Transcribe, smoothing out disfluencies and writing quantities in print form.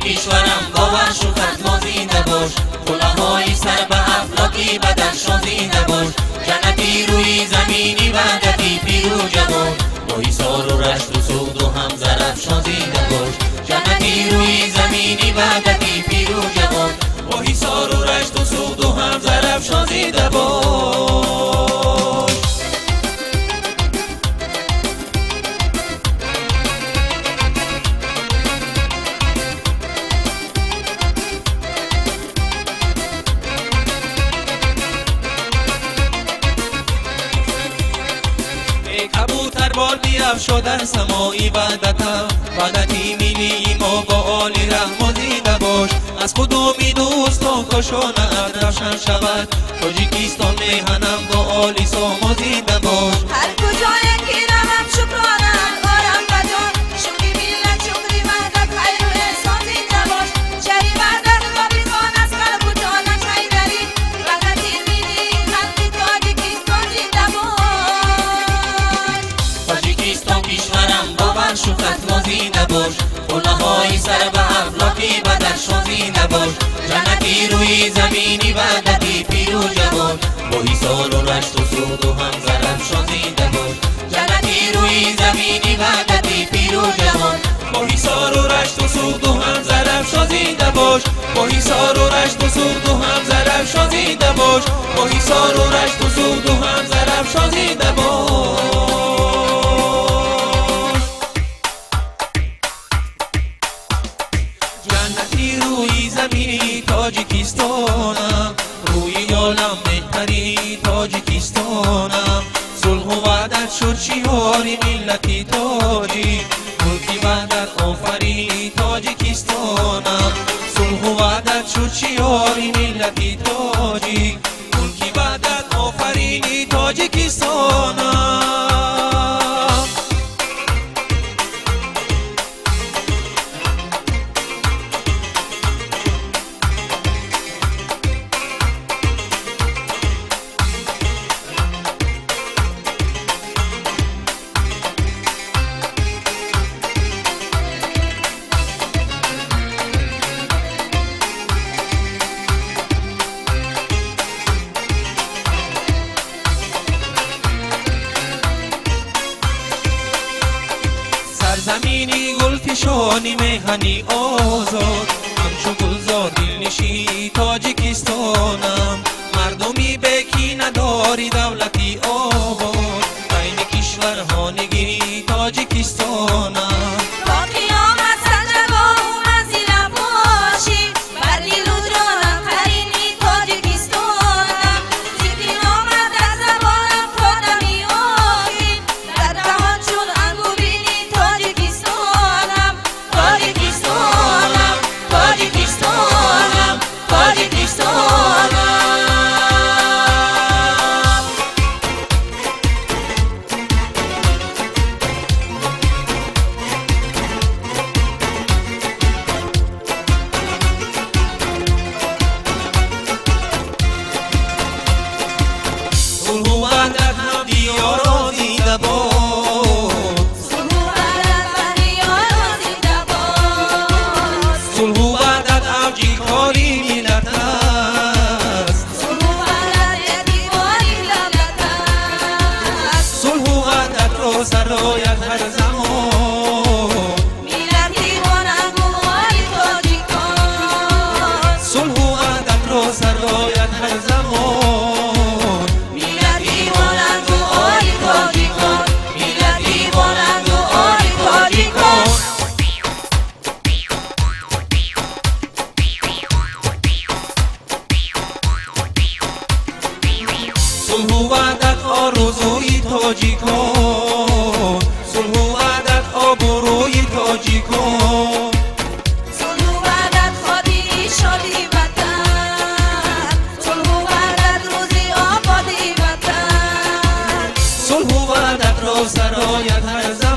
کشورم باور شکرت ما زنده باش، خلاهای سر به افلاکی بدخشان زنده باش، جنتی روی زمینی وحدتی پیروز جوان، با ایثار و رشت و سود و هم زرفشان زنده باش، جنتی روی زمینی وحدتی پیروز جوان، با ایثار و رشت و سود و هم زرفشان زنده باش. کبوتر بال بیفشا در سمایی وحدتی میلی ما با عالی رحم زنده باش، از کدومی دوستان کاشانه روشن شود، تاجیکستان میهنم با عالی ساما زنده باش. هر کجا یکی روم شکرانه آرم بجان، شکری ملت شکری وحدت خیر و احسان زنده باش، شری وحدت را بیزان از قلب و جانش حیدری، وحدتی میلی خلقی تاجیکستان زنده باش. تاجیکستان کشورم باور شکرت ما زنده باش، خلاهای سر به افلاکی بدخشان زنده باش، جنتی روی زمینی وحدتی پیروز جوان، با ایثار و رشت و سود و هم زرفشان زنده باش، جنتی روی زمینی وحدتی پیروز جوان، با ایثار و رشت و سود و هم زرفشان زنده باش، با ایثار و رشت و سود و هم زرفشان زنده باش، با ایثار و رشت و سود و هم زرفشان زنده باش. جنتی روی زمینی تاجیکستانم، روی عالم بهتری تاجیکستانم، صلح و وحدت شد شعاری ملتی تاجی، ملکی وحدت آفرینی تاجیکستانم، صلح و وحدت شد شعاری ملتی تاجی، ملکی وحدت آفرینی تاجیکستانم. زمینی گلفشانی مهنی آزاد، همچو گلزار دلنشین تاجیکستانم، مردمی بکی نداری دولتی آباد، بین کشورها نگیری تاجیکستانم. با قیامت سجبا و منزل باشی، بر نیل و جانم قرینی تاجیکستانم، ذکری آمد از زبانم تا نمی آیی، در دهان چون انگور تاجیکستانم، تاجیکستانم، تاجیکستانم، تاجیکستانم. صلح و وحدت هم دیارا زنده باد، صلح و وحدت بر دیارا زنده باد، صلح و وحدت اوجی کاری ملت است، صلح و وحدت اعتباری دولت است، صلح و وحدت را سرایت هر زمان، ملتی مانند و آل تاجیکان، صلح و وحدت را سرایت هر زمان، ملتی مانند و آل تاجیکان، ملتی مانند و آل تاجیکان. صلح و وحدت آرزوی تاجیکان، صلح و وحدت آبروی تاجیکان، صلح و وحدت خاطری شادی وطن، صلح و وحدت روزی آبادی وطن، صلح و وحدت را سرایت هر زمان.